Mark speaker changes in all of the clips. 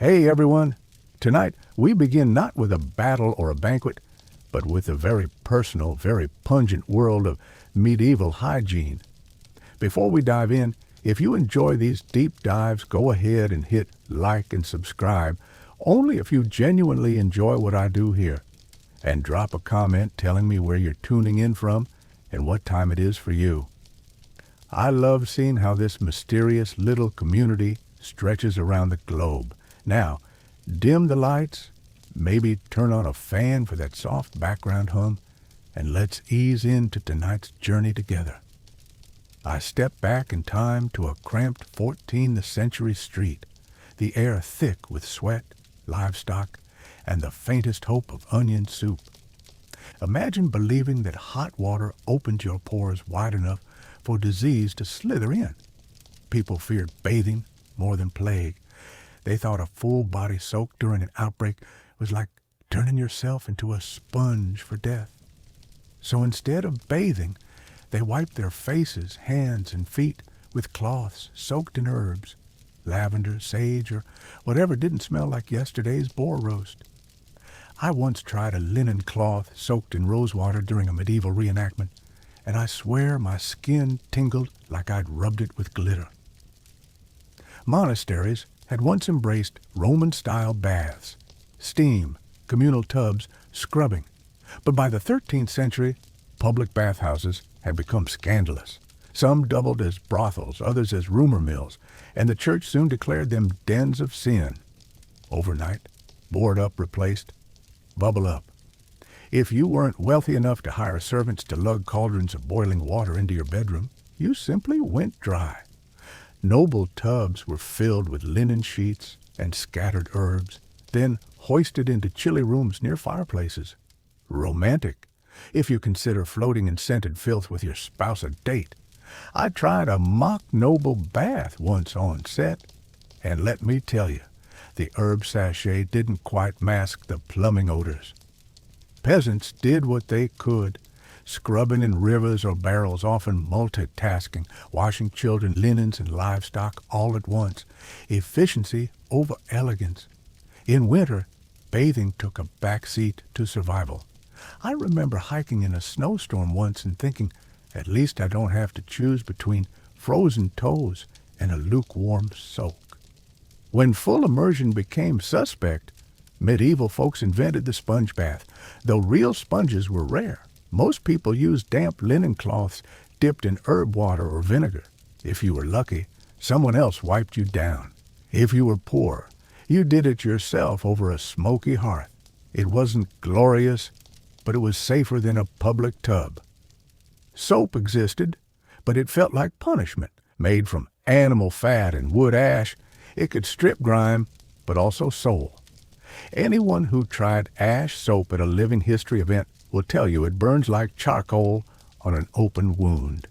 Speaker 1: Hey everyone! Tonight we begin not with a battle or a banquet, but with the very personal, very pungent world of medieval hygiene. Before we dive in, if you enjoy these deep dives, go ahead and hit like and subscribe, only if you genuinely enjoy what I do here. And drop a comment telling me where you're tuning in from and what time it is for you. I love seeing how this mysterious little community stretches around the globe. Now, dim the lights, maybe turn on a fan for that soft background hum, and let's ease into tonight's journey together. I step back in time to a cramped 14th century street, the air thick with sweat, livestock, and the faintest hope of onion soup. Imagine believing that hot water opened your pores wide enough for disease to slither in. People feared bathing more than plague. They thought a full body soak during an outbreak was like turning yourself into a sponge for death. So instead of bathing, they wiped their faces, hands, and feet with cloths soaked in herbs, lavender, sage, or whatever didn't smell like yesterday's boar roast. I once tried a linen cloth soaked in rosewater during a medieval reenactment, and I swear my skin tingled like I'd rubbed it with glitter. Monasteries had once embraced Roman-style baths, steam, communal tubs, scrubbing, but by the 13th century, public bathhouses had become scandalous. Some doubled as brothels, others as rumor mills, and the church soon declared them dens of sin. Overnight, board up replaced, bubble up. If you weren't wealthy enough to hire servants to lug cauldrons of boiling water into your bedroom, you simply went dry. Noble tubs were filled with linen sheets and scattered herbs, then hoisted into chilly rooms near fireplaces. Romantic, if you consider floating in scented filth with your spouse a date. I tried a mock noble bath once on set, and let me tell you, the herb sachet didn't quite mask the plumbing odors. Peasants did what they could, scrubbing in rivers or barrels, often multitasking, washing children, linens, and livestock all at once. Efficiency over elegance. In winter, bathing took a back seat to survival. I remember hiking in a snowstorm once and thinking, at least I don't have to choose between frozen toes and a lukewarm soak. When full immersion became suspect, medieval folks invented the sponge bath. Though real sponges were rare, most people used damp linen cloths dipped in herb water or vinegar. If you were lucky, someone else wiped you down. If you were poor, you did it yourself over a smoky hearth. It wasn't glorious, but it was safer than a public tub. Soap existed, but it felt like punishment. Made from animal fat and wood ash, it could strip grime, but also soul. Anyone who tried ash soap at a living history event will tell you it burns like charcoal on an open wound.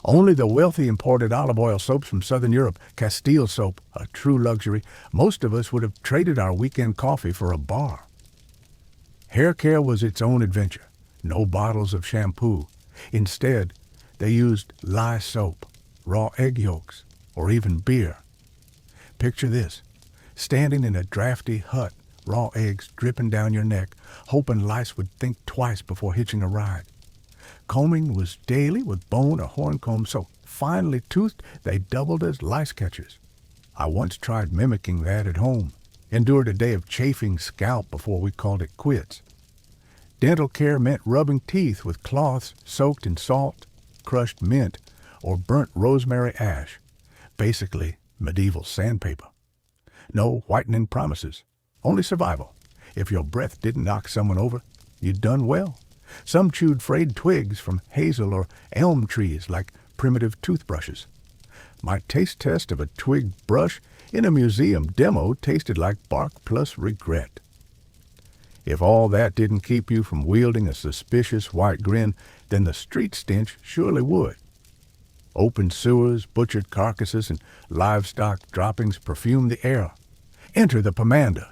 Speaker 1: Only the wealthy imported olive oil soaps from Southern Europe, Castile soap, a true luxury. Most of us would have traded our weekend coffee for a bar. Hair care was its own adventure. No bottles of shampoo. Instead, they used lye soap, raw egg yolks, or even beer. Picture this, standing in a drafty hut, raw eggs dripping down your neck, hoping lice would think twice before hitching a ride. Combing was daily with bone or horn comb, so finely toothed they doubled as lice catchers. I once tried mimicking that at home, endured a day of chafing scalp before we called it quits. Dental care meant rubbing teeth with cloths soaked in salt, crushed mint, or burnt rosemary ash. Basically, medieval sandpaper. No whitening promises, only survival. If your breath didn't knock someone over, you'd done well. Some chewed frayed twigs from hazel or elm trees like primitive toothbrushes. My taste test of a twig brush in a museum demo tasted like bark plus regret. If all that didn't keep you from wielding a suspicious white grin, then the street stench surely would. Open sewers, butchered carcasses, and livestock droppings perfumed the air. Enter the pomander.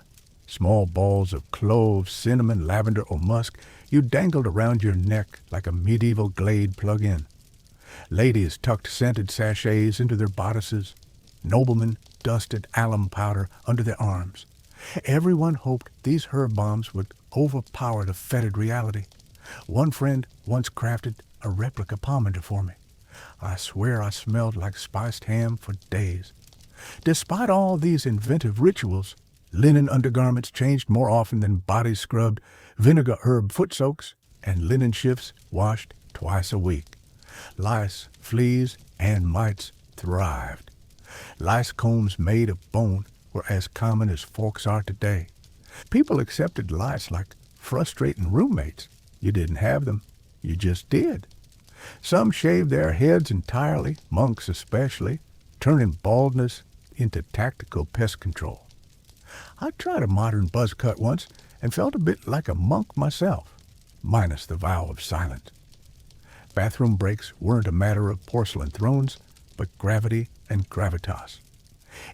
Speaker 1: Small balls of cloves, cinnamon, lavender, or musk you dangled around your neck like a medieval Glade plug-in. Ladies tucked scented sachets into their bodices. Noblemen dusted alum powder under their arms. Everyone hoped these herb bombs would overpower the fetid reality. One friend once crafted a replica pomander for me. I swear I smelled like spiced ham for days. Despite all these inventive rituals, linen undergarments changed more often than bodies scrubbed, vinegar herb foot soaks, and linen shifts washed twice a week. Lice, fleas, and mites thrived. Lice combs made of bone were as common as forks are today. People accepted lice like frustrating roommates. You didn't have them, you just did. Some shaved their heads entirely, monks especially, turning baldness into tactical pest control. I tried a modern buzz cut once and felt a bit like a monk myself, minus the vow of silence. Bathroom breaks weren't a matter of porcelain thrones, but gravity and gravitas.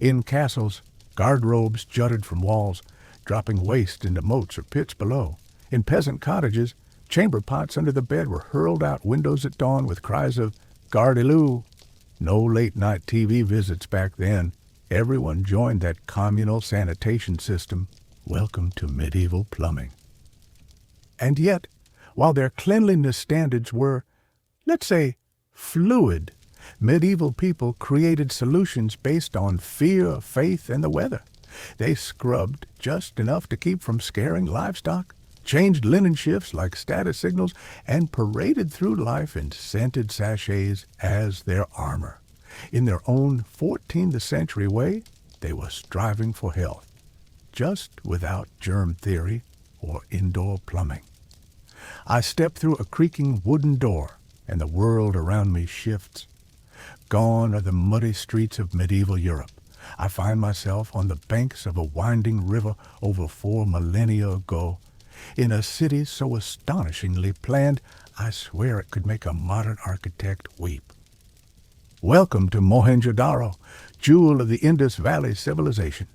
Speaker 1: In castles, guard-robes jutted from walls, dropping waste into moats or pits below. In peasant cottages, chamber pots under the bed were hurled out windows at dawn with cries of "Gardiloo!" No late-night TV visits back then. Everyone joined that communal sanitation system. Welcome to medieval plumbing. And yet, while their cleanliness standards were, let's say, fluid, medieval people created solutions based on fear, faith, and the weather. They scrubbed just enough to keep from scaring livestock, changed linen shifts like status signals, and paraded through life in scented sachets as their armor. In their own 14th century way, they were striving for health, just without germ theory or indoor plumbing. I step through a creaking wooden door, and the world around me shifts. Gone are the muddy streets of medieval Europe. I find myself on the banks of a winding river over 4 millennia ago, in a city so astonishingly planned, I swear it could make a modern architect weep. Welcome to Mohenjo-Daro, jewel of the Indus Valley civilization.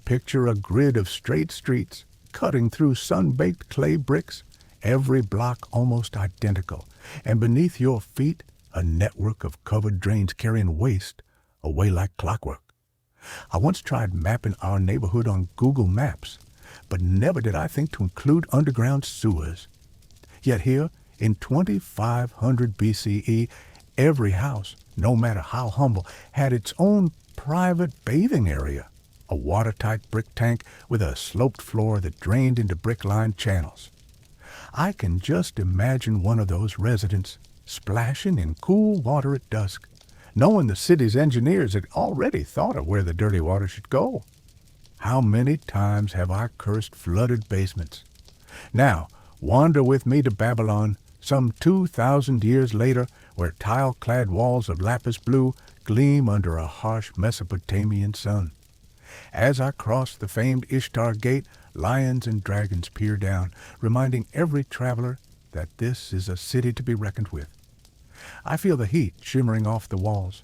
Speaker 1: Picture a grid of straight streets, cutting through sun-baked clay bricks, every block almost identical, and beneath your feet a network of covered drains carrying waste away like clockwork. I once tried mapping our neighborhood on Google Maps, but never did I think to include underground sewers. Yet here, in 2500 BCE, every house, no matter how humble, had its own private bathing area, a watertight brick tank with a sloped floor that drained into brick-lined channels. I can just imagine one of those residents splashing in cool water at dusk, knowing the city's engineers had already thought of where the dirty water should go. How many times have I cursed flooded basements? Now, wander with me to Babylon, some 2,000 years later, where tile-clad walls of lapis blue gleam under a harsh Mesopotamian sun. As I cross the famed Ishtar Gate, lions and dragons peer down, reminding every traveler that this is a city to be reckoned with. I feel the heat shimmering off the walls,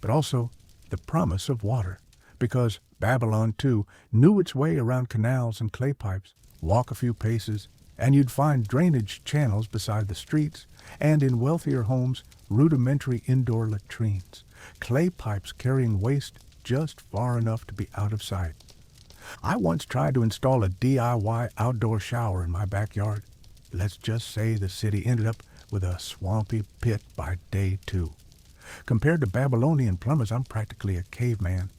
Speaker 1: but also the promise of water, because Babylon, too, knew its way around canals and clay pipes. Walk a few paces, and you'd find drainage channels beside the streets, and in wealthier homes, rudimentary indoor latrines, clay pipes carrying waste just far enough to be out of sight. I once tried to install a DIY outdoor shower in my backyard. Let's just say the city ended up with a swampy pit by day 2. Compared to Babylonian plumbers, I'm practically a caveman.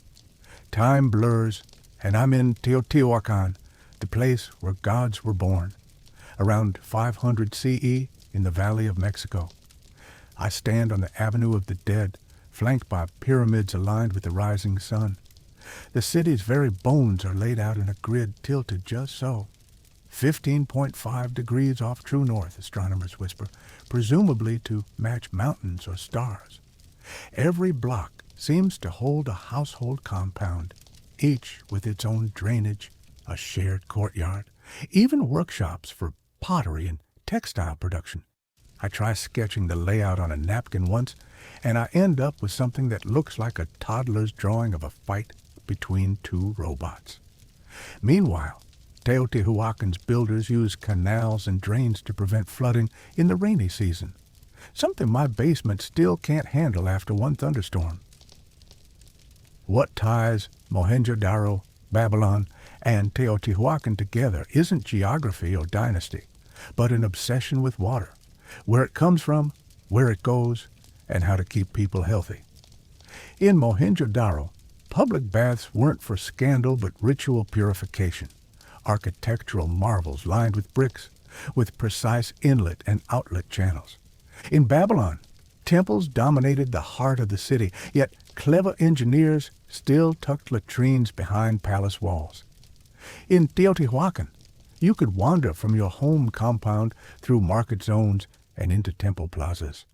Speaker 1: Time blurs, and I'm in Teotihuacan, the place where gods were born, around 500 CE in the Valley of Mexico. I stand on the Avenue of the Dead, flanked by pyramids aligned with the rising sun. The city's very bones are laid out in a grid tilted just so. 15.5 degrees off true north, astronomers whisper, presumably to match mountains or stars. Every block seems to hold a household compound, each with its own drainage, a shared courtyard, even workshops for pottery and textile production. I try sketching the layout on a napkin once, and I end up with something that looks like a toddler's drawing of a fight between 2 robots. Meanwhile, Teotihuacan's builders use canals and drains to prevent flooding in the rainy season, something my basement still can't handle after one thunderstorm. What ties Mohenjo-Daro, Babylon, and Teotihuacan together isn't geography or dynasty, but an obsession with water, where it comes from, where it goes, and how to keep people healthy. In Mohenjo-Daro, public baths weren't for scandal but ritual purification, architectural marvels lined with bricks, with precise inlet and outlet channels. In Babylon, temples dominated the heart of the city, yet clever engineers still tucked latrines behind palace walls. In Teotihuacan, you could wander from your home compound through market zones and into temple plazas,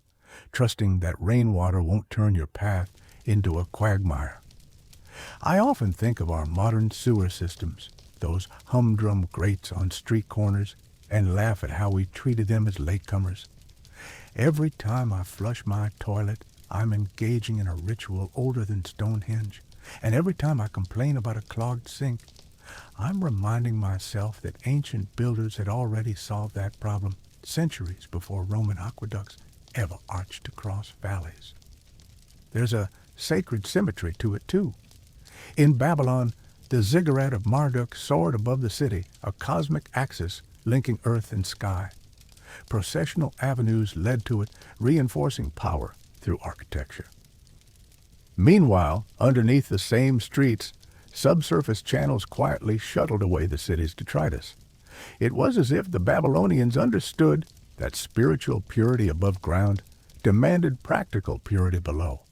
Speaker 1: trusting that rainwater won't turn your path into a quagmire. I often think of our modern sewer systems, those humdrum grates on street corners, and laugh at how we treated them as latecomers. Every time I flush my toilet, I'm engaging in a ritual older than Stonehenge, and every time I complain about a clogged sink, I'm reminding myself that ancient builders had already solved that problem centuries before Roman aqueducts ever arched across valleys. There's a sacred symmetry to it, too. In Babylon, the ziggurat of Marduk soared above the city, a cosmic axis linking earth and sky. Processional avenues led to it, reinforcing power through architecture. Meanwhile, underneath the same streets, subsurface channels quietly shuttled away the city's detritus. It was as if the Babylonians understood that spiritual purity above ground demanded practical purity below.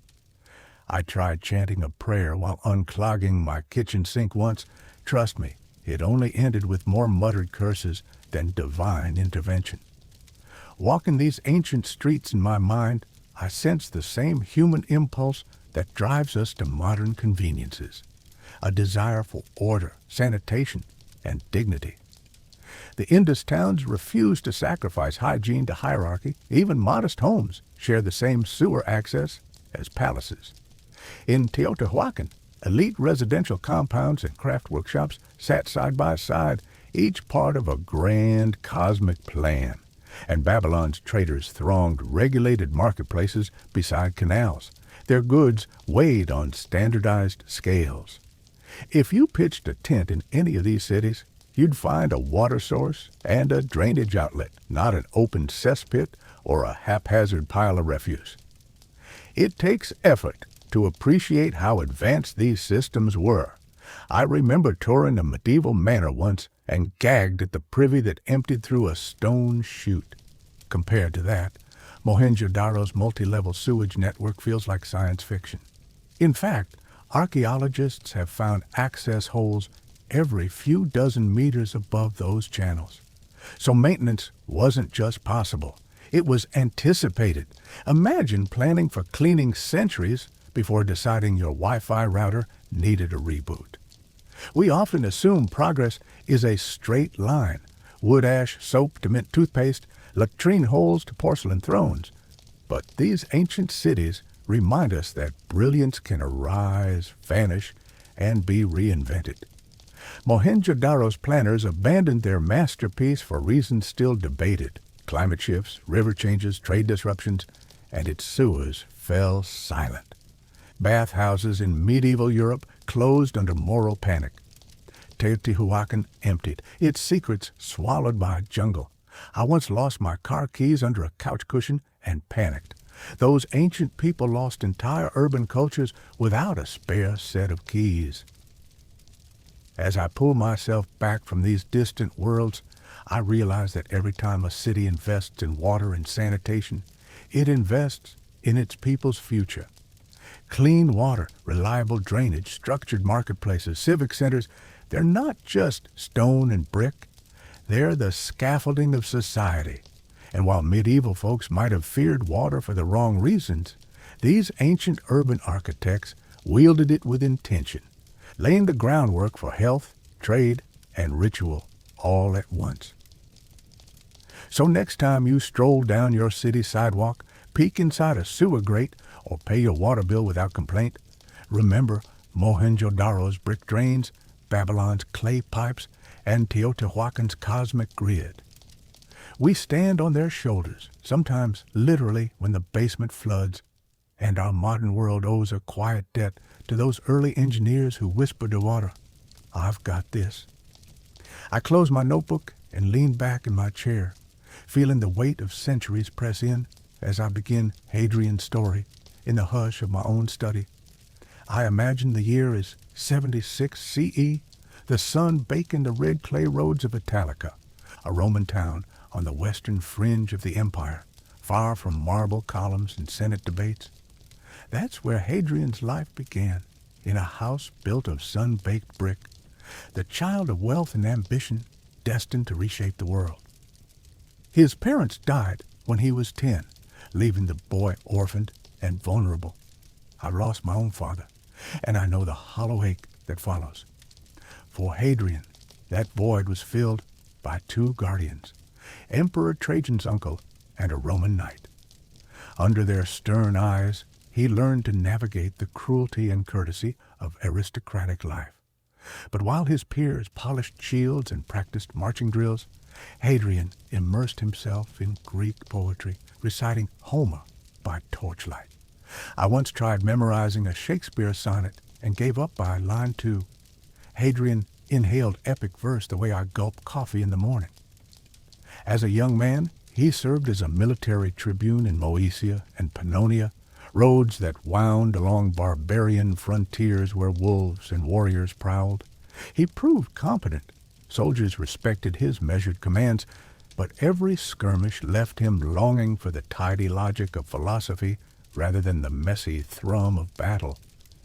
Speaker 1: I tried chanting a prayer while unclogging my kitchen sink once. Trust me, it only ended with more muttered curses than divine intervention. Walking these ancient streets in my mind, I sense the same human impulse that drives us to modern conveniences, a desire for order, sanitation, and dignity. The Indus towns refuse to sacrifice hygiene to hierarchy. Even modest homes share the same sewer access as palaces. In Teotihuacan, elite residential compounds and craft workshops sat side by side, each part of a grand cosmic plan, and Babylon's traders thronged regulated marketplaces beside canals, their goods weighed on standardized scales. If you pitched a tent in any of these cities, you'd find a water source and a drainage outlet, not an open cesspit or a haphazard pile of refuse. It takes effort to appreciate how advanced these systems were. I remember touring a medieval manor once and gagged at the privy that emptied through a stone chute. Compared to that, Mohenjo-Daro's multi-level sewage network feels like science fiction. In fact, archaeologists have found access holes every few dozen meters above those channels. So maintenance wasn't just possible, it was anticipated. Imagine planning for cleaning centuries before deciding your Wi-Fi router needed a reboot. We often assume progress is a straight line, wood ash soap to mint toothpaste, latrine holes to porcelain thrones. But these ancient cities remind us that brilliance can arise, vanish, and be reinvented. Mohenjo-Daro's planners abandoned their masterpiece for reasons still debated: climate shifts, river changes, trade disruptions, and its sewers fell silent. Bathhouses in medieval Europe closed under moral panic. Teotihuacan emptied, its secrets swallowed by a jungle. I once lost my car keys under a couch cushion and panicked. Those ancient people lost entire urban cultures without a spare set of keys. As I pull myself back from these distant worlds, I realize that every time a city invests in water and sanitation, it invests in its people's future. Clean water, reliable drainage, structured marketplaces, civic centers, they're not just stone and brick. They're the scaffolding of society. And while medieval folks might have feared water for the wrong reasons, these ancient urban architects wielded it with intention, laying the groundwork for health, trade, and ritual all at once. So next time you stroll down your city sidewalk, peek inside a sewer grate, or pay your water bill without complaint, remember Mohenjo-Daro's brick drains, Babylon's clay pipes, and Teotihuacan's cosmic grid. We stand on their shoulders, sometimes literally when the basement floods, And our modern world owes a quiet debt to those early engineers who whispered to water, "I've got this." I close my notebook and lean back in my chair, feeling the weight of centuries press in as I begin Hadrian's story in the hush of my own study. I imagine the year is 76 CE, the sun baking the red clay roads of Italica, a Roman town on the western fringe of the empire, far from marble columns and Senate debates. That's where Hadrian's life began, in a house built of sun-baked brick, the child of wealth and ambition, destined to reshape the world. His parents died when he was 10, leaving the boy orphaned and vulnerable. I've lost my own father, and I know the hollow ache that follows. For Hadrian, that void was filled by two guardians, Emperor Trajan's uncle and a Roman knight. Under their stern eyes, he learned to navigate the cruelty and courtesy of aristocratic life. But while his peers polished shields and practiced marching drills, Hadrian immersed himself in Greek poetry, reciting Homer by torchlight. I once tried memorizing a Shakespeare sonnet and gave up by line 2. Hadrian inhaled epic verse the way I gulp coffee in the morning. As a young man, he served as a military tribune in Moesia and Pannonia, roads that wound along barbarian frontiers where wolves and warriors prowled. He proved competent. Soldiers respected his measured commands, but every skirmish left him longing for the tidy logic of philosophy rather than the messy thrum of battle.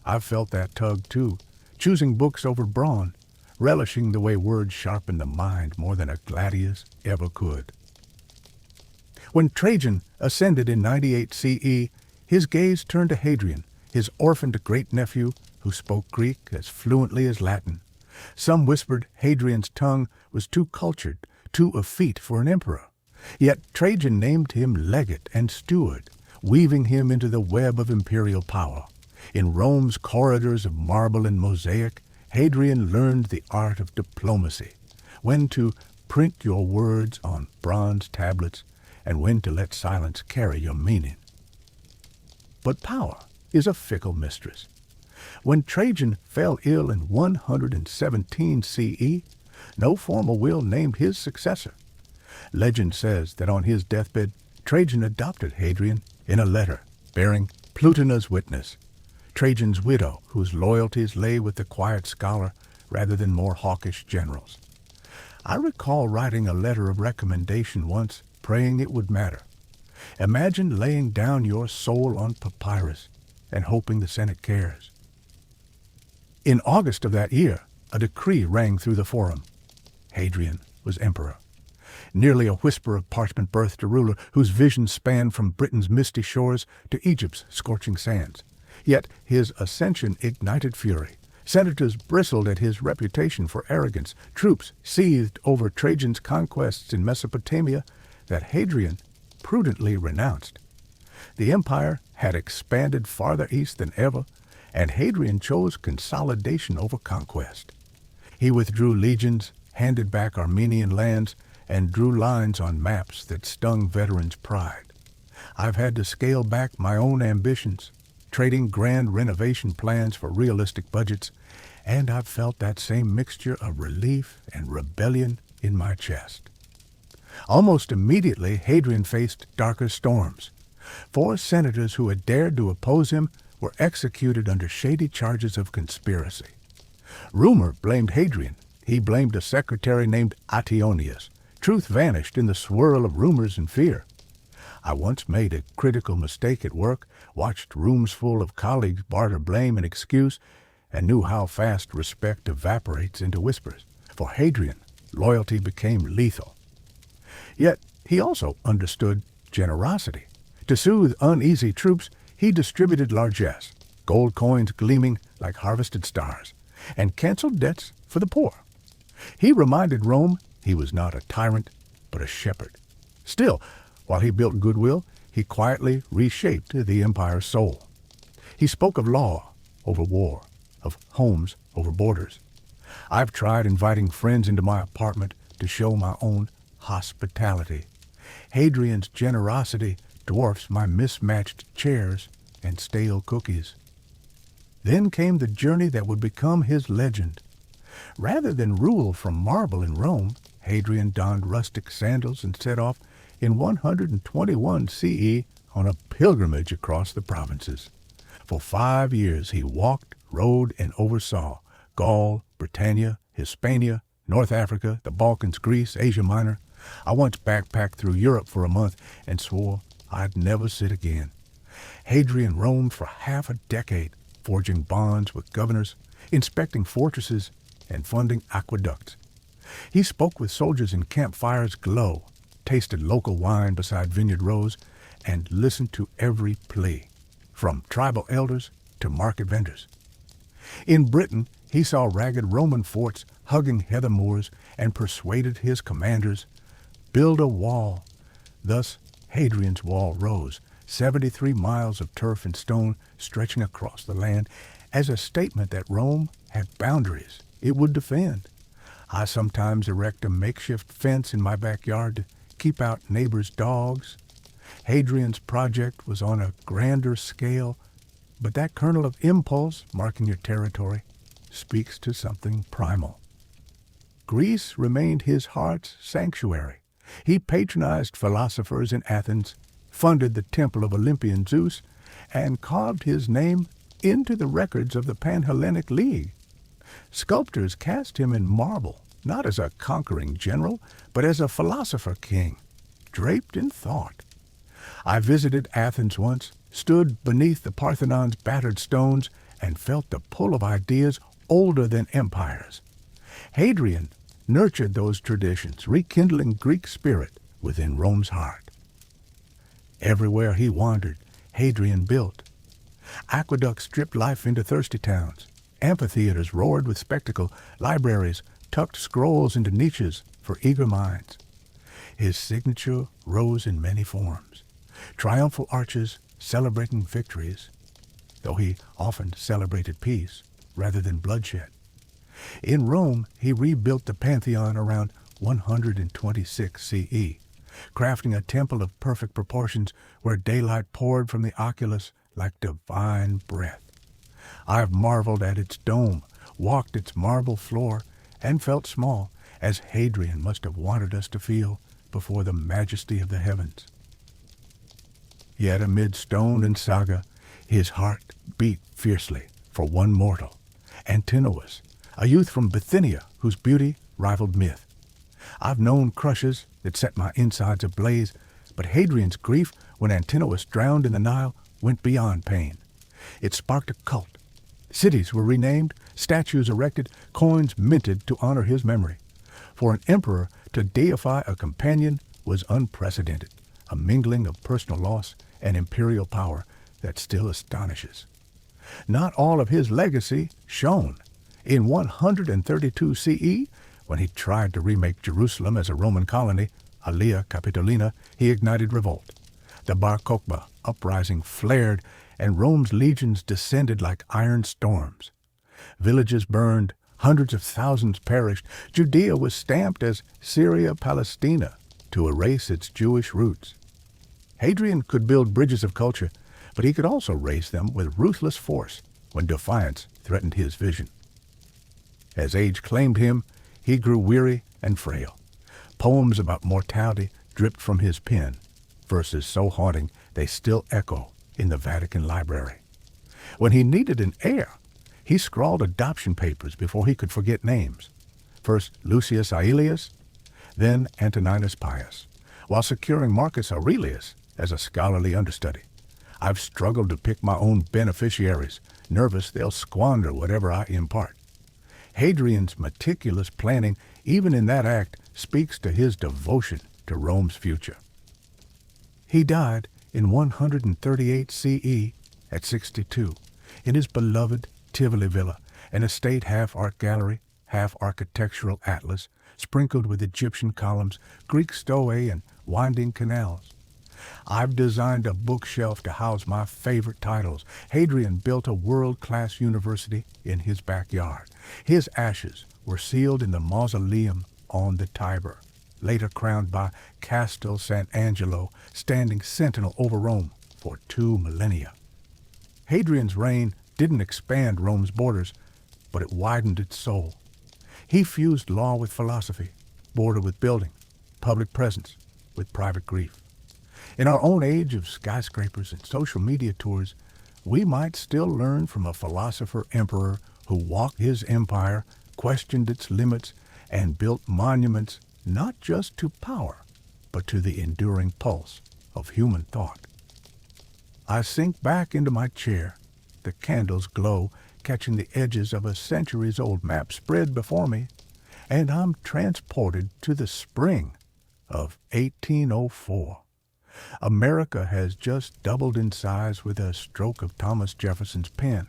Speaker 1: I've felt that tug too, choosing books over brawn, relishing the way words sharpen the mind more than a gladius ever could. When Trajan ascended in 98 CE, his gaze turned to Hadrian, his orphaned great-nephew who spoke Greek as fluently as Latin. Some whispered Hadrian's tongue was too cultured, too effete for an emperor. Yet Trajan named him legate and steward, weaving him into the web of imperial power. In Rome's corridors of marble and mosaic, Hadrian learned the art of diplomacy, when to print your words on bronze tablets and when to let silence carry your meaning. But power is a fickle mistress. When Trajan fell ill in 117 CE, no formal will named his successor. Legend says that on his deathbed, Trajan adopted Hadrian in a letter bearing Plutina's witness, Trajan's widow whose loyalties lay with the quiet scholar rather than more hawkish generals. I recall writing a letter of recommendation once, praying it would matter. Imagine laying down your soul on papyrus and hoping the Senate cares. In August of that year, a decree rang through the forum. Hadrian was emperor. Nearly a whisper of parchment birthed a ruler whose vision spanned from Britain's misty shores to Egypt's scorching sands. Yet his ascension ignited fury. Senators bristled at his reputation for arrogance. Troops seethed over Trajan's conquests in Mesopotamia that Hadrian prudently renounced. The empire had expanded farther east than ever, and Hadrian chose consolidation over conquest. He withdrew legions, handed back Armenian lands, and drew lines on maps that stung veterans' pride. I've had to scale back my own ambitions, trading grand renovation plans for realistic budgets, and I've felt that same mixture of relief and rebellion in my chest. Almost immediately, Hadrian faced darker storms. 4 senators who had dared to oppose him were executed under shady charges of conspiracy. Rumor blamed Hadrian. He blamed a secretary named Attionius. Truth vanished in the swirl of rumors and fear. I once made a critical mistake at work, watched rooms full of colleagues barter blame and excuse, and knew how fast respect evaporates into whispers. For Hadrian, loyalty became lethal. Yet he also understood generosity. To soothe uneasy troops, he distributed largesse, gold coins gleaming like harvested stars, and canceled debts for the poor. He reminded Rome he was not a tyrant, but a shepherd. Still, while he built goodwill, he quietly reshaped the empire's soul. He spoke of law over war, of homes over borders. I've tried inviting friends into my apartment to show my own hospitality. Hadrian's generosity dwarfs my mismatched chairs and stale cookies. Then came the journey that would become his legend. Rather than rule from marble in Rome, Hadrian donned rustic sandals and set off in 121 CE on a pilgrimage across the provinces. For 5 years he walked, rode, and oversaw Gaul, Britannia, Hispania, North Africa, the Balkans, Greece, Asia Minor. I once backpacked through Europe for a month and swore I'd never sit again. Hadrian roamed for half a decade, forging bonds with governors, inspecting fortresses, and funding aqueducts. He spoke with soldiers in campfires' glow, tasted local wine beside vineyard rows, and listened to every plea, from tribal elders to market vendors. In Britain, he saw ragged Roman forts hugging heather moors and persuaded his commanders, build a wall. Thus, Hadrian's wall rose, 73 miles of turf and stone stretching across the land, as a statement that Rome had boundaries it would defend. I sometimes erect a makeshift fence in my backyard to keep out neighbors' dogs. Hadrian's project was on a grander scale, but that kernel of impulse marking your territory speaks to something primal. Greece remained his heart's sanctuary. He patronized philosophers in Athens, funded the temple of Olympian Zeus, and carved his name into the records of the Pan-Hellenic League. Sculptors cast him in marble, not as a conquering general, but as a philosopher king, draped in thought. I visited Athens once, stood beneath the Parthenon's battered stones, and felt the pull of ideas older than empires. Hadrian nurtured those traditions, rekindling Greek spirit within Rome's heart. Everywhere he wandered, Hadrian built. Aqueducts stripped life into thirsty towns. Amphitheaters roared with spectacle. Libraries tucked scrolls into niches for eager minds. His signature rose in many forms. Triumphal arches celebrating victories, though he often celebrated peace rather than bloodshed. In Rome, he rebuilt the Pantheon around 126 CE, crafting a temple of perfect proportions where daylight poured from the oculus like divine breath. I have marveled at its dome, walked its marble floor, and felt small, as Hadrian must have wanted us to feel before the majesty of the heavens. Yet amid stone and saga, his heart beat fiercely for one mortal, Antinous, a youth from Bithynia whose beauty rivaled myth. I've known crushes that set my insides ablaze, but Hadrian's grief when Antinous drowned in the Nile went beyond pain. It sparked a cult. Cities were renamed, statues erected, coins minted to honor his memory. For an emperor to deify a companion was unprecedented, a mingling of personal loss and imperial power that still astonishes. Not all of his legacy shone. In 132 CE, when he tried to remake Jerusalem as a Roman colony, Alia Capitolina, he ignited revolt. The Bar Kokhba uprising flared, and Rome's legions descended like iron storms. Villages burned, hundreds of thousands perished. Judea was stamped as Syria Palestina to erase its Jewish roots. Hadrian could build bridges of culture, but he could also raise them with ruthless force when defiance threatened his vision. As age claimed him, he grew weary and frail. Poems about mortality dripped from his pen, verses so haunting they still echo in the Vatican Library. When he needed an heir, he scrawled adoption papers before he could forget names. First Lucius Aelius, then Antoninus Pius, while securing Marcus Aurelius as a scholarly understudy. I've struggled to pick my own beneficiaries, nervous they'll squander whatever I impart. Hadrian's meticulous planning, even in that act, speaks to his devotion to Rome's future. He died in 138 CE at 62 in his beloved Tivoli villa, an estate half art gallery, half architectural atlas, sprinkled with Egyptian columns, Greek stelae, and winding canals. I've designed a bookshelf to house my favorite titles. Hadrian built a world-class university in his backyard. His ashes were sealed in the mausoleum on the Tiber, later crowned by Castel Sant'Angelo, standing sentinel over Rome for 2 millennia. Hadrian's reign didn't expand Rome's borders, but it widened its soul. He fused law with philosophy, border with building, public presence with private grief. In our own age of skyscrapers and social media tours, we might still learn from a philosopher emperor who walked his empire, questioned its limits, and built monuments not just to power, but to the enduring pulse of human thought. I sink back into my chair, the candles glow, catching the edges of a centuries-old map spread before me, and I'm transported to the spring of 1804. America has just doubled in size with a stroke of Thomas Jefferson's pen.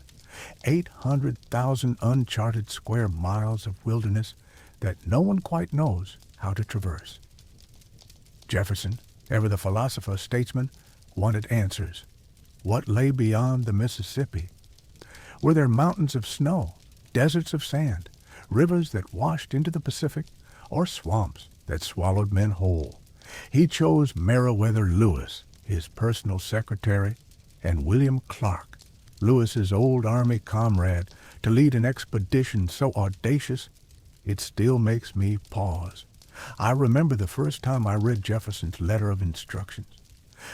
Speaker 1: 800,000 uncharted square miles of wilderness that no one quite knows how to traverse. Jefferson, ever the philosopher statesman, wanted answers. What lay beyond the Mississippi? Were there mountains of snow, deserts of sand, rivers that washed into the Pacific, or swamps that swallowed men whole? He chose Meriwether Lewis, his personal secretary, and William Clark, Lewis's old army comrade, to lead an expedition so audacious it still makes me pause. I remember the first time I read Jefferson's letter of instructions.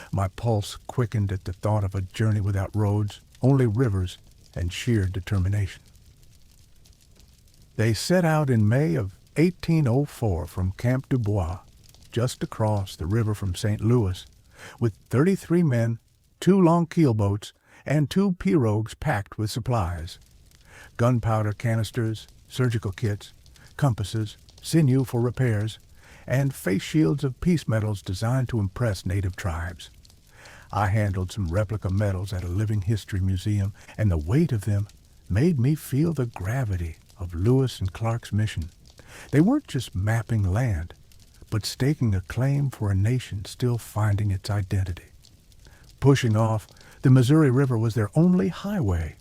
Speaker 1: My pulse quickened at the thought of a journey without roads, only rivers and sheer determination. They set out in May of 1804 from Camp du Bois, just across the river from St. Louis, with 33 men, 2 long keelboats, and 2 pirogues packed with supplies. Gunpowder canisters, surgical kits, compasses, sinew for repairs, and face shields of peace medals designed to impress native tribes. I handled some replica medals at a living history museum, and the weight of them made me feel the gravity of Lewis and Clark's mission. They weren't just mapping land, but staking a claim for a nation still finding its identity. Pushing off, the Missouri River was their only highway.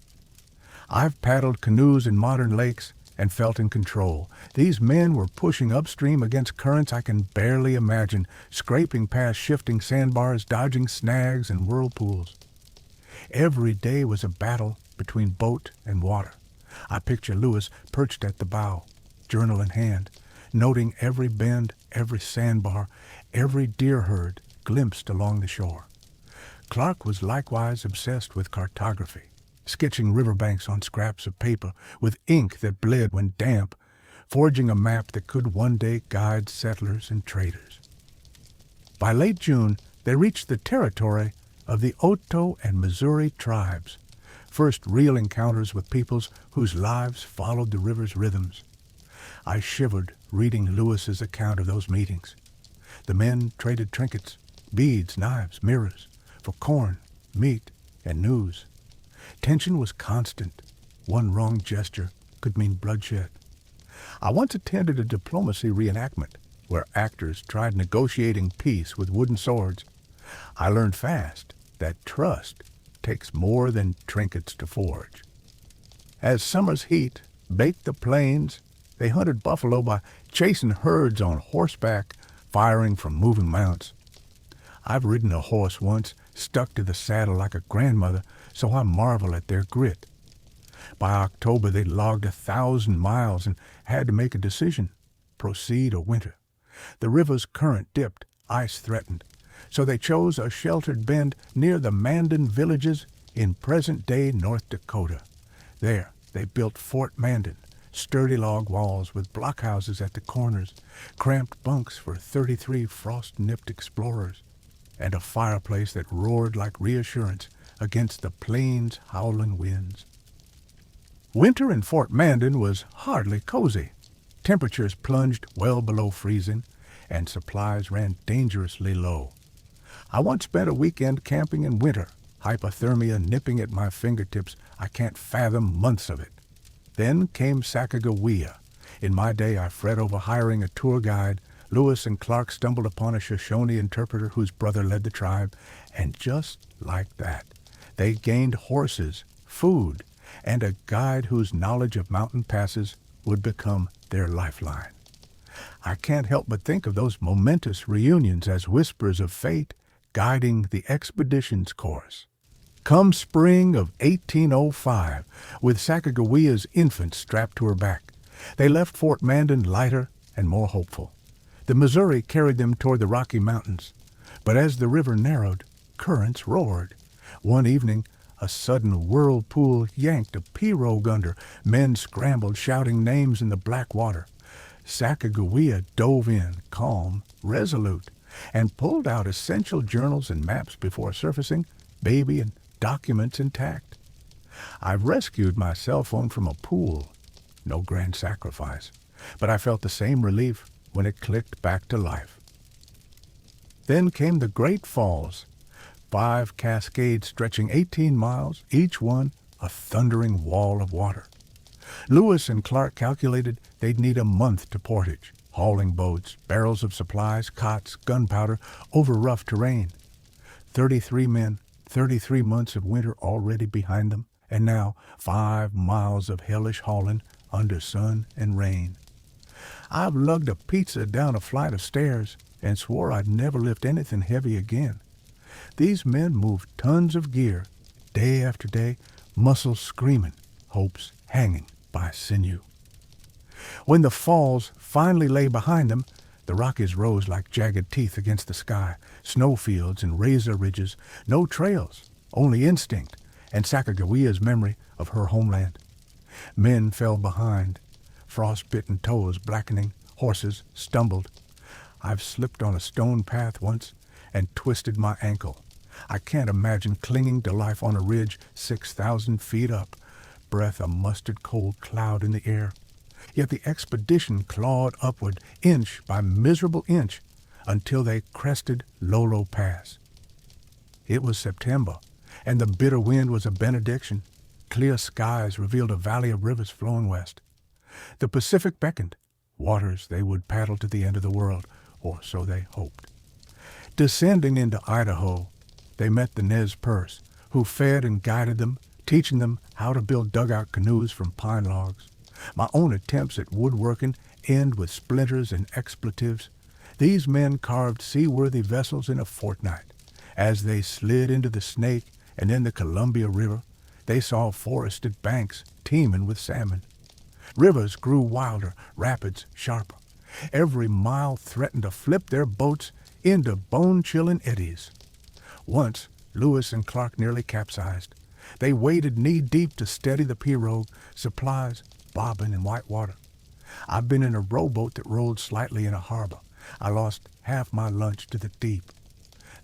Speaker 1: I've paddled canoes in modern lakes and felt in control. These men were pushing upstream against currents I can barely imagine, scraping past shifting sandbars, dodging snags and whirlpools. Every day was a battle between boat and water. I picture Lewis perched at the bow, journal in hand, noting every bend, every sandbar, every deer herd glimpsed along the shore. Clark was likewise obsessed with cartography, sketching riverbanks on scraps of paper with ink that bled when damp, forging a map that could one day guide settlers and traders. By late June, they reached the territory of the Oto and Missouri tribes, first real encounters with peoples whose lives followed the river's rhythms. I shivered reading Lewis's account of those meetings. The men traded trinkets, beads, knives, mirrors, for corn, meat, and news. Tension was constant. One wrong gesture could mean bloodshed. I once attended a diplomacy reenactment where actors tried negotiating peace with wooden swords. I learned fast that trust takes more than trinkets to forge. As summer's heat baked the plains, they hunted buffalo by chasing herds on horseback, firing from moving mounts. I've ridden a horse once, stuck to the saddle like a grandmother, so I marvel at their grit. By October, they'd logged 1,000 miles and had to make a decision, proceed or winter. The river's current dipped, ice threatened, so they chose a sheltered bend near the Mandan villages in present-day North Dakota. There, they built Fort Mandan, sturdy log walls with blockhouses at the corners, cramped bunks for 33 frost-nipped explorers, and a fireplace that roared like reassurance against the plains' howling winds. Winter in Fort Mandan was hardly cozy. Temperatures plunged well below freezing, and supplies ran dangerously low. I once spent a weekend camping in winter, hypothermia nipping at my fingertips. I can't fathom months of it. Then came Sacagawea. In my day, I fret over hiring a tour guide. Lewis and Clark stumbled upon a Shoshone interpreter whose brother led the tribe, and just like that, they gained horses, food, and a guide whose knowledge of mountain passes would become their lifeline. I can't help but think of those momentous reunions as whispers of fate guiding the expedition's course. Come spring of 1805, with Sacagawea's infant strapped to her back, they left Fort Mandan lighter and more hopeful. The Missouri carried them toward the Rocky Mountains, but as the river narrowed, currents roared. One evening, a sudden whirlpool yanked a pirogue under. Men scrambled, shouting names in the black water. Sacagawea dove in, calm, resolute, and pulled out essential journals and maps before surfacing, baby and documents intact. I rescued my cell phone from a pool. No grand sacrifice, but I felt the same relief when it clicked back to life. Then came the Great Falls, 5 cascades stretching 18 miles, each one a thundering wall of water. Lewis and Clark calculated they'd need a month to portage, hauling boats, barrels of supplies, cots, gunpowder, over rough terrain. 33 men, 33 months of winter already behind them, and now 5 miles of hellish hauling under sun and rain. I've lugged a pizza down a flight of stairs and swore I'd never lift anything heavy again. These men moved tons of gear, day after day, muscles screaming, hopes hanging by sinew. When the falls finally lay behind them, the Rockies rose like jagged teeth against the sky, snowfields and razor ridges, no trails, only instinct and Sacagawea's memory of her homeland. Men fell behind, frost-bitten toes blackening, horses stumbled. I've slipped on a stone path once and twisted my ankle. I can't imagine clinging to life on a ridge 6,000 feet up, breath a mustard-cold cloud in the air. Yet the expedition clawed upward, inch by miserable inch, until they crested Lolo Pass. It was September, and the bitter wind was a benediction. Clear skies revealed a valley of rivers flowing west. The Pacific beckoned, waters they would paddle to the end of the world, or so they hoped. Descending into Idaho, they met the Nez Perce, who fed and guided them, teaching them how to build dugout canoes from pine logs. My own attempts at woodworking end with splinters and expletives. These men carved seaworthy vessels in a fortnight. As they slid into the Snake and then the Columbia River, they saw forested banks teeming with salmon. Rivers grew wilder, rapids sharper. Every mile threatened to flip their boats into bone-chilling eddies. Once, Lewis and Clark nearly capsized. They waded knee-deep to steady the pirogue, supplies bobbing in white water. I've been in a rowboat that rolled slightly in a harbor. I lost half my lunch to the deep.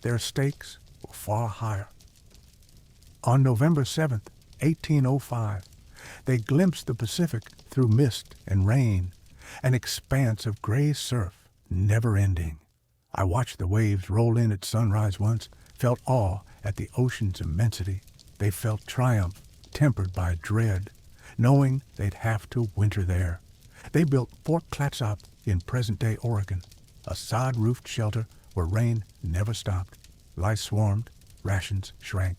Speaker 1: Their stakes were far higher. On November 7th, 1805, they glimpsed the Pacific through mist and rain, an expanse of gray surf, never-ending. I watched the waves roll in at sunrise once, felt awe at the ocean's immensity. They felt triumph, tempered by dread, knowing they'd have to winter there. They built Fort Clatsop in present-day Oregon, a sod-roofed shelter where rain never stopped. Lice swarmed, rations shrank.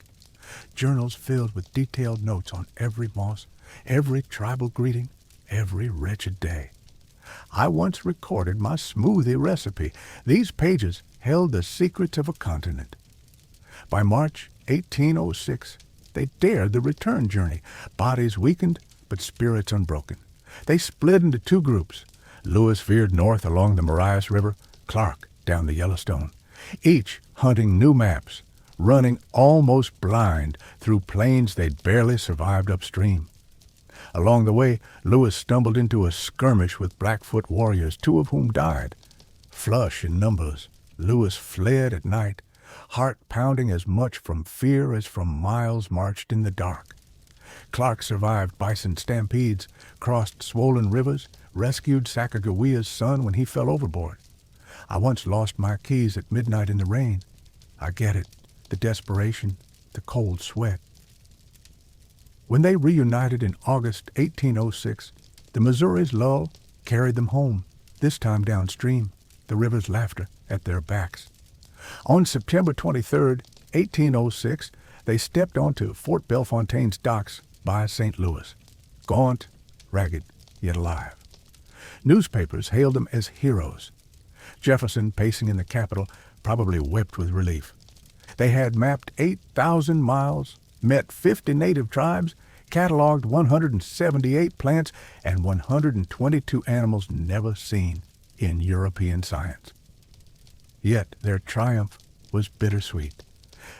Speaker 1: Journals filled with detailed notes on every moss, every tribal greeting, every wretched day. I once recorded my smoothie recipe. These pages held the secrets of a continent. By March 1806, they dared the return journey, bodies weakened but spirits unbroken. They split into 2 groups. Lewis veered north along the Marias River, Clark down the Yellowstone, each hunting new maps, running almost blind through plains they'd barely survived upstream. Along the way, Lewis stumbled into a skirmish with Blackfoot warriors, 2 of whom died. Flush in numbers, Lewis fled at night, heart pounding as much from fear as from miles marched in the dark. Clark survived bison stampedes, crossed swollen rivers, rescued Sacagawea's son when he fell overboard. I once lost my keys at midnight in the rain. I get it, the desperation, the cold sweat. When they reunited in August 1806, the Missouri's lull carried them home, this time downstream, the river's laughter at their backs. On September 23, 1806, they stepped onto Fort Bellefontaine's docks by St. Louis, gaunt, ragged, yet alive. Newspapers hailed them as heroes. Jefferson, pacing in the Capitol, probably wept with relief. They had mapped 8,000 miles, met 50 native tribes, cataloged 178 plants, and 122 animals never seen in European science. Yet their triumph was bittersweet.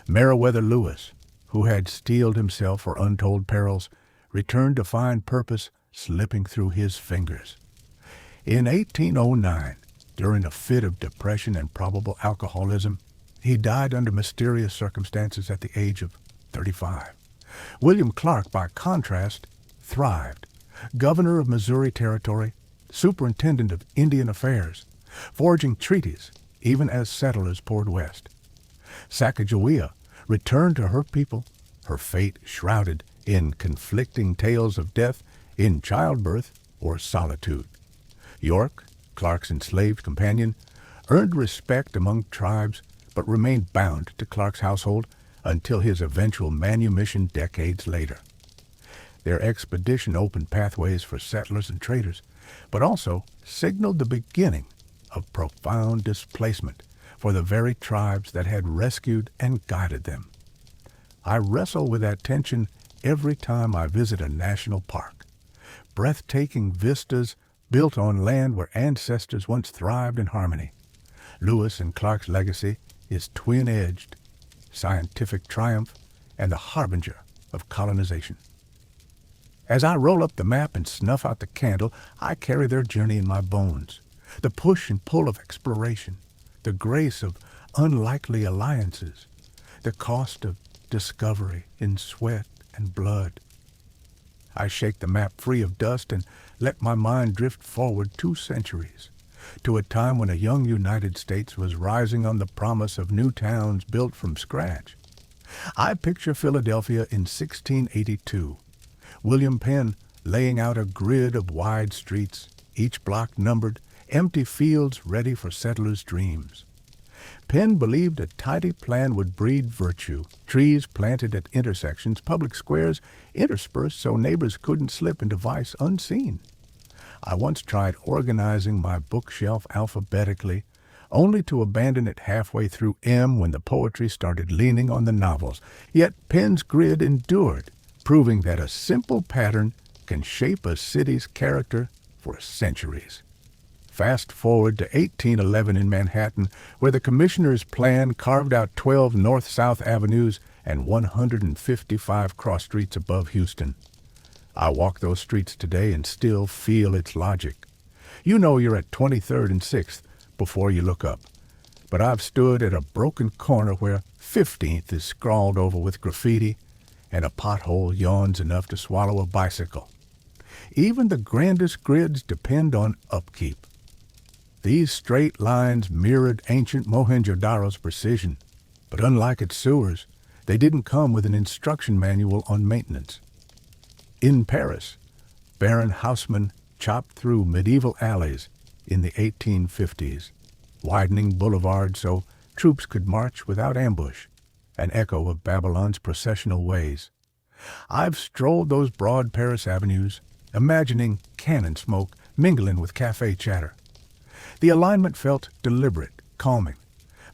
Speaker 1: Meriwether Lewis, who had steeled himself for untold perils, returned to find purpose slipping through his fingers. In 1809, during a fit of depression and probable alcoholism, he died under mysterious circumstances at the age of 35. William Clark, by contrast, thrived. Governor of Missouri Territory, superintendent of Indian Affairs, forging treaties even as settlers poured west. Sacagawea returned to her people, her fate shrouded in conflicting tales of death in childbirth or solitude. York, Clark's enslaved companion, earned respect among tribes but remained bound to Clark's household until his eventual manumission decades later. Their expedition opened pathways for settlers and traders, but also signaled the beginning of profound displacement for the very tribes that had rescued and guided them. I wrestle with that tension every time I visit a national park. Breathtaking vistas built on land where ancestors once thrived in harmony. Lewis and Clark's legacy is twin-edged, scientific triumph and the harbinger of colonization. As I roll up the map and snuff out the candle, I carry their journey in my bones. The push and pull of exploration, the grace of unlikely alliances, the cost of discovery in sweat and blood. I shake the map free of dust and let my mind drift forward 2 centuries, to a time when a young United States was rising on the promise of new towns built from scratch. I picture Philadelphia in 1682, William Penn laying out a grid of wide streets, each block numbered, empty fields ready for settlers' dreams. Penn believed a tidy plan would breed virtue, trees planted at intersections, public squares interspersed so neighbors couldn't slip into vice unseen. I once tried organizing my bookshelf alphabetically, only to abandon it halfway through M when the poetry started leaning on the novels. Yet Penn's grid endured, proving that a simple pattern can shape a city's character for centuries. Fast forward to 1811 in Manhattan, where the commissioner's plan carved out 12 north-south avenues and 155 cross streets above Houston. I walk those streets today and still feel its logic. You know you're at 23rd and 6th before you look up. But I've stood at a broken corner where 15th is scrawled over with graffiti and a pothole yawns enough to swallow a bicycle. Even the grandest grids depend on upkeep. These straight lines mirrored ancient Mohenjo-Daro's precision, but unlike its sewers, they didn't come with an instruction manual on maintenance. In Paris, Baron Haussmann chopped through medieval alleys in the 1850s, widening boulevards so troops could march without ambush, an echo of Babylon's processional ways. I've strolled those broad Paris avenues, imagining cannon smoke mingling with cafe chatter. The alignment felt deliberate, calming,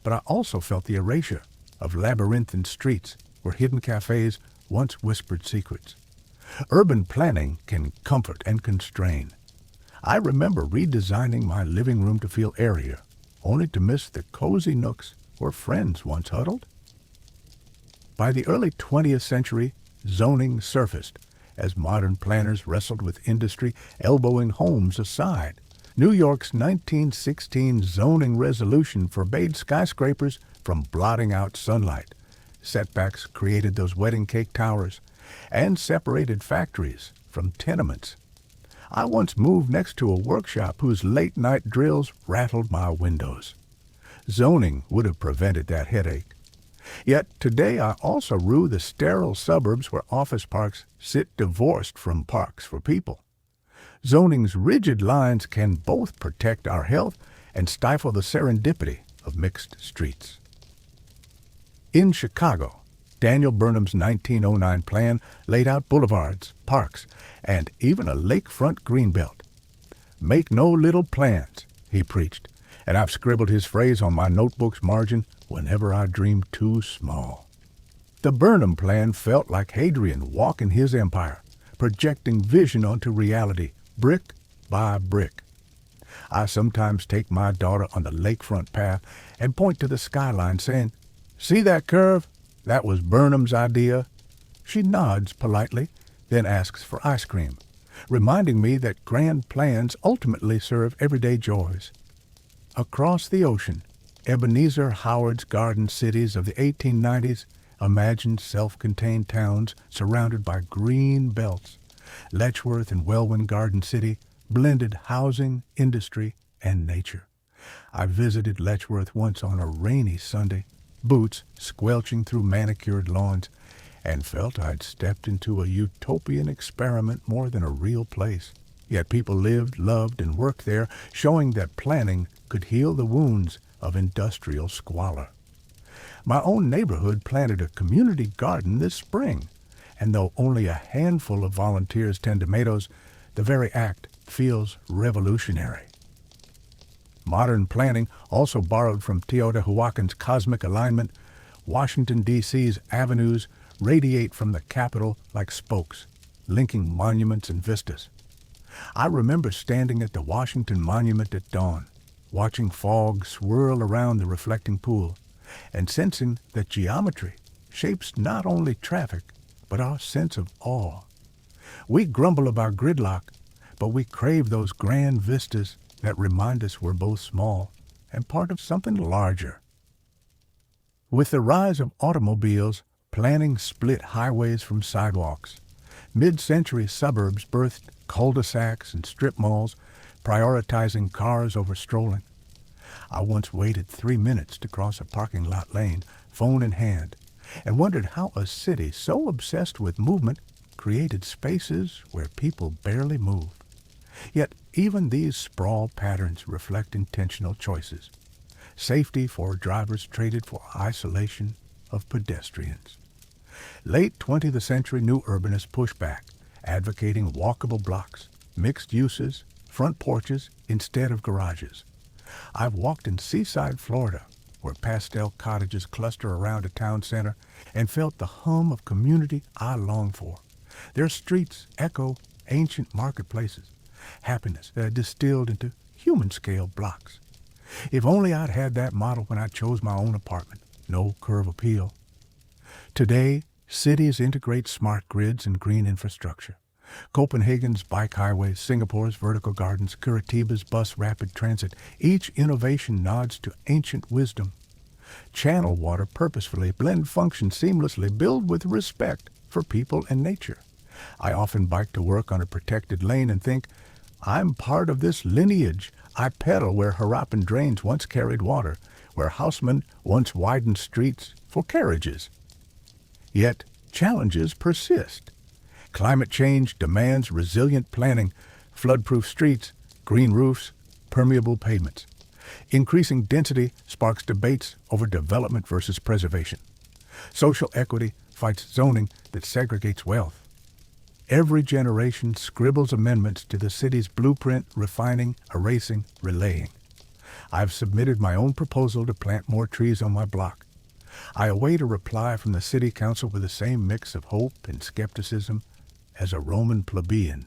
Speaker 1: but I also felt the erasure of labyrinthine streets where hidden cafes once whispered secrets. Urban planning can comfort and constrain. I remember redesigning my living room to feel airier, only to miss the cozy nooks where friends once huddled. By the early 20th century, zoning surfaced as modern planners wrestled with industry, elbowing homes aside. New York's 1916 zoning resolution forbade skyscrapers from blotting out sunlight. Setbacks created those wedding cake towers and separated factories from tenements. I once moved next to a workshop whose late-night drills rattled my windows. Zoning would have prevented that headache. Yet today I also rue the sterile suburbs where office parks sit divorced from parks for people. Zoning's rigid lines can both protect our health and stifle the serendipity of mixed streets. In Chicago, Daniel Burnham's 1909 plan laid out boulevards, parks, and even a lakefront greenbelt. "Make no little plans," he preached, and I've scribbled his phrase on my notebook's margin whenever I dream too small. The Burnham Plan felt like Hadrian walking his empire, projecting vision onto reality, brick by brick. I sometimes take my daughter on the lakefront path and point to the skyline saying, "See that curve? That was Burnham's idea." She nods politely, then asks for ice cream, reminding me that grand plans ultimately serve everyday joys. Across the ocean, Ebenezer Howard's garden cities of the 1890s imagined self-contained towns surrounded by green belts. Letchworth and Whirlwind Garden City blended housing, industry, and nature. I visited Letchworth once on a rainy Sunday, boots squelching through manicured lawns, and felt I'd stepped into a utopian experiment more than a real place. Yet people lived, loved, and worked there, showing that planning could heal the wounds of industrial squalor. My own neighborhood planted a community garden this spring, and though only a handful of volunteers tend tomatoes, the very act feels revolutionary. Modern planning also borrowed from Teotihuacan's cosmic alignment. Washington, D.C.'s avenues radiate from the Capitol like spokes, linking monuments and vistas. I remember standing at the Washington Monument at dawn, watching fog swirl around the reflecting pool, and sensing that geometry shapes not only traffic, but our sense of awe. We grumble about gridlock, but we crave those grand vistas that remind us we're both small and part of something larger. With the rise of automobiles, planning split highways from sidewalks. Mid-century suburbs birthed cul-de-sacs and strip malls, prioritizing cars over strolling. I once waited 3 minutes to cross a parking lot lane, phone in hand, and wondered how a city so obsessed with movement created spaces where people barely move. Yet even these sprawl patterns reflect intentional choices. Safety for drivers traded for isolation of pedestrians. Late 20th century new urbanists pushed back, advocating walkable blocks, mixed uses, front porches instead of garages. I've walked in seaside Florida, where pastel cottages cluster around a town center, and felt the hum of community I long for. Their streets echo ancient marketplaces, happiness that are distilled into human-scale blocks. If only I'd had that model when I chose my own apartment. No curb appeal. Today, cities integrate smart grids and green infrastructure. Copenhagen's bike highways, Singapore's vertical gardens, Curitiba's bus rapid transit, each innovation nods to ancient wisdom. Channel water purposefully blend function seamlessly, build with respect for people and nature. I often bike to work on a protected lane and think, I'm part of this lineage. I pedal where Harappan drains once carried water, where housemen once widened streets for carriages. Yet challenges persist. Climate change demands resilient planning, flood-proof streets, green roofs, permeable pavements. Increasing density sparks debates over development versus preservation. Social equity fights zoning that segregates wealth. Every generation scribbles amendments to the city's blueprint, refining, erasing, relaying. I've submitted my own proposal to plant more trees on my block. I await a reply from the city council with the same mix of hope and skepticism as a Roman plebeian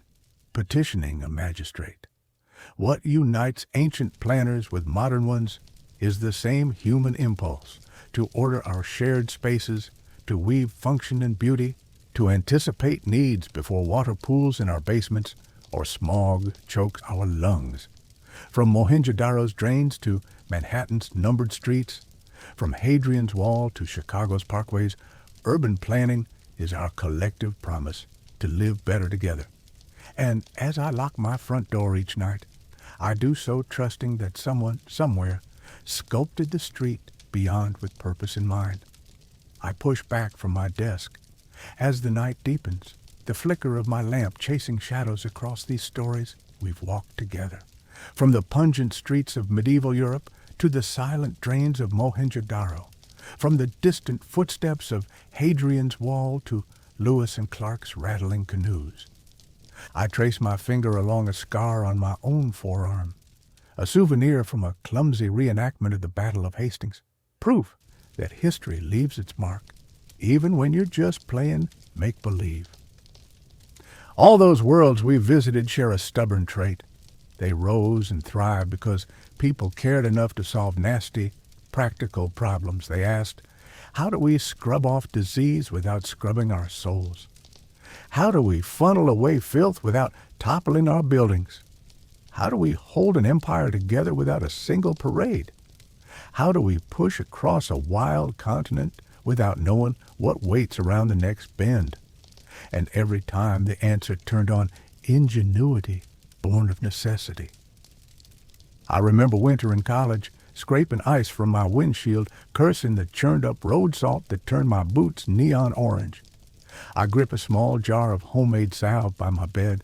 Speaker 1: petitioning a magistrate. What unites ancient planners with modern ones is the same human impulse to order our shared spaces, to weave function and beauty, to anticipate needs before water pools in our basements or smog chokes our lungs. From Mohenjo-Daro's drains to Manhattan's numbered streets, from Hadrian's Wall to Chicago's parkways, urban planning is our collective promise to live better together. And as I lock my front door each night, I do so trusting that someone, somewhere, sculpted the street beyond with purpose in mind. I push back from my desk. As the night deepens, the flicker of my lamp chasing shadows across these stories we've walked together. From the pungent streets of medieval Europe to the silent drains of Mohenjo-Daro. From the distant footsteps of Hadrian's Wall to Lewis and Clark's rattling canoes. I trace my finger along a scar on my own forearm, a souvenir from a clumsy reenactment of the Battle of Hastings, proof that history leaves its mark. even when you're just playing make-believe. All those worlds we visited share a stubborn trait. They rose and thrived because people cared enough to solve nasty, practical problems. They asked, how do we scrub off disease without scrubbing our souls? How do we funnel away filth without toppling our buildings? How do we hold an empire together without a single parade? How do we push across a wild continent without knowing what waits around the next bend? And every time the answer turned on ingenuity born of necessity. I remember winter in college, scraping ice from my windshield, cursing the churned-up road salt that turned my boots neon orange. I grip a small jar of homemade salve by my bed,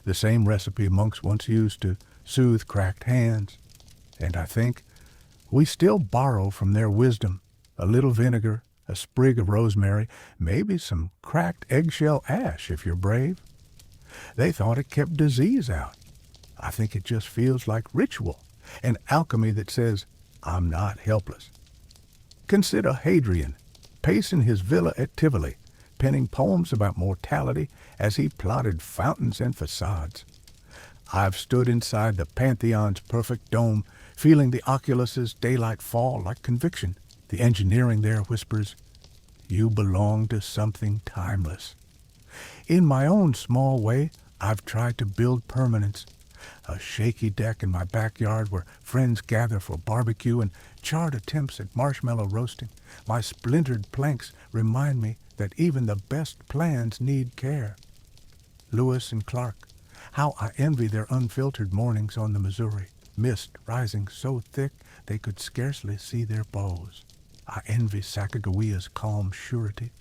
Speaker 1: the same recipe monks once used to soothe cracked hands. And I think we still borrow from their wisdom, a little vinegar, a sprig of rosemary, maybe some cracked eggshell ash if you're brave. They thought it kept disease out. I think it just feels like ritual, an alchemy that says, I'm not helpless. Consider Hadrian, pacing his villa at Tivoli, penning poems about mortality as he plotted fountains and facades. I've stood inside the Pantheon's perfect dome, feeling the oculus's daylight fall like conviction. The engineering there whispers, you belong to something timeless. In my own small way, I've tried to build permanence. A shaky deck in my backyard where friends gather for barbecue and charred attempts at marshmallow roasting. My splintered planks remind me that even the best plans need care. Lewis and Clark, how I envy their unfiltered mornings on the Missouri, mist rising so thick they could scarcely see their bows. I envy Sacagawea's calm surety,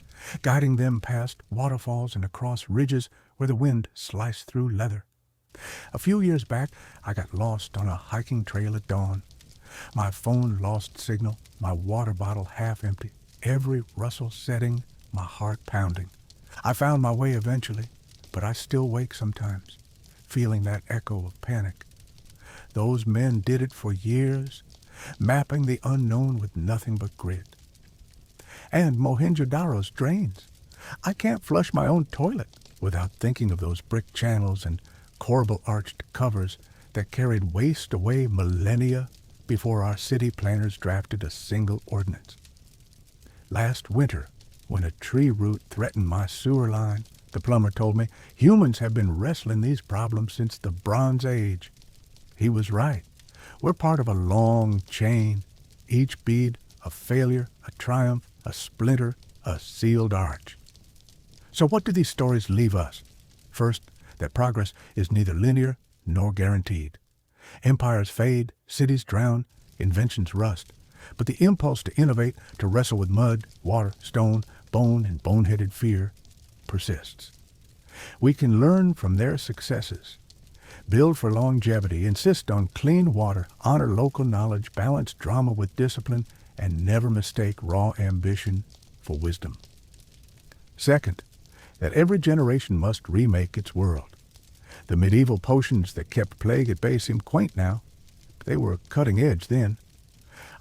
Speaker 1: guiding them past waterfalls and across ridges where the wind sliced through leather. A few years back, I got lost on a hiking trail at dawn. My phone lost signal, my water bottle half empty, every rustle setting, my heart pounding. I found my way eventually, but I still wake sometimes, feeling that echo of panic. Those men did it for years, mapping the unknown with nothing but grit. And Mohenjo-Daro's drains. I can't flush my own toilet without thinking of those brick channels and corbel-arched covers that carried waste away millennia before our city planners drafted a single ordinance. Last winter, when a tree root threatened my sewer line, the plumber told me humans have been wrestling these problems since the Bronze Age. He was right. We're part of a long chain, each bead a failure, a triumph, a splinter, a sealed arch. So what do these stories leave us? First, that progress is neither linear nor guaranteed. Empires fade, cities drown, inventions rust. But the impulse to innovate, to wrestle with mud, water, stone, bone, and boneheaded fear persists. We can learn from their successes, build for longevity, insist on clean water, honor local knowledge, balance drama with discipline, and never mistake raw ambition for wisdom. Second, that every generation must remake its world. The medieval potions that kept plague at bay seem quaint now. They were cutting edge then.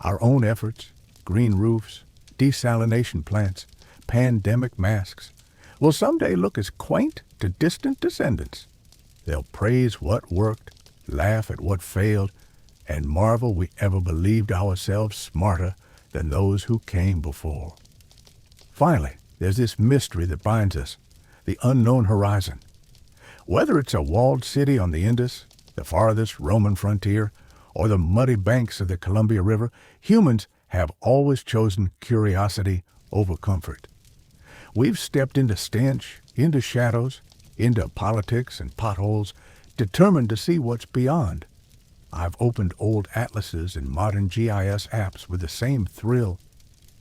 Speaker 1: Our own efforts, green roofs, desalination plants, pandemic masks, will someday look as quaint to distant descendants. They'll praise what worked, laugh at what failed, and marvel we ever believed ourselves smarter than those who came before. Finally, there's this mystery that binds us, the unknown horizon. Whether it's a walled city on the Indus, the farthest Roman frontier, or the muddy banks of the Columbia River, humans have always chosen curiosity over comfort. We've stepped into stench, into shadows, into politics and potholes, determined to see what's beyond. I've opened old atlases and modern GIS apps with the same thrill,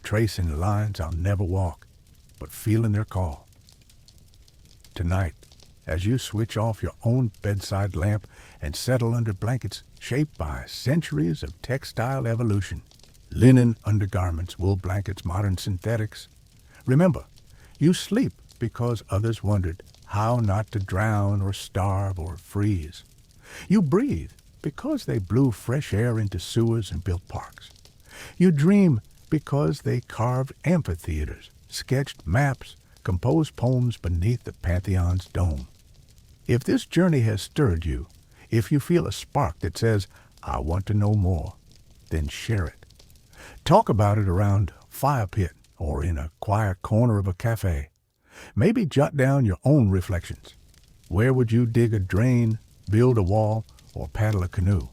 Speaker 1: tracing lines I'll never walk, but feeling their call. Tonight, as you switch off your own bedside lamp and settle under blankets shaped by centuries of textile evolution, linen undergarments, wool blankets, modern synthetics, remember, you sleep because others wondered how not to drown or starve or freeze. You breathe because they blew fresh air into sewers and built parks. You dream because they carved amphitheaters, sketched maps, composed poems beneath the Pantheon's dome. If this journey has stirred you, if you feel a spark that says, "I want to know more," then share it. Talk about it around a fire pit or in a quiet corner of a cafe. Maybe jot down your own reflections. Where would you dig a drain, build a wall, or paddle a canoe?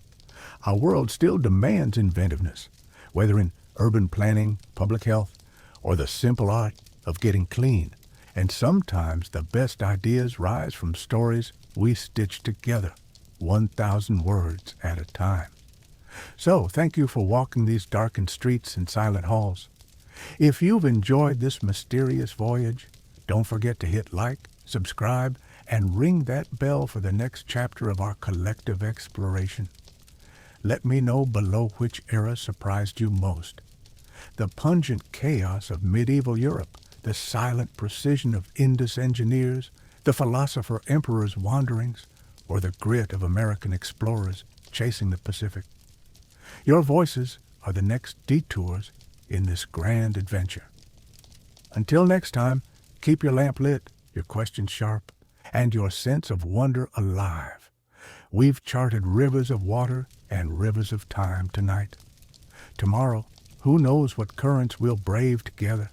Speaker 1: Our world still demands inventiveness, whether in urban planning, public health, or the simple art of getting clean. And sometimes the best ideas rise from stories we stitch together, 1,000 words at a time. So, thank you for walking these darkened streets and silent halls. If you've enjoyed this mysterious voyage, don't forget to hit like, subscribe, and ring that bell for the next chapter of our collective exploration. Let me know below which era surprised you most. The pungent chaos of medieval Europe, the silent precision of Indus engineers, the philosopher emperor's wanderings, or the grit of American explorers chasing the Pacific. Your voices are the next detours in this grand adventure. Until next time, keep your lamp lit, your questions sharp, and your sense of wonder alive. We've charted rivers of water and rivers of time tonight. Tomorrow, who knows what currents we'll brave together.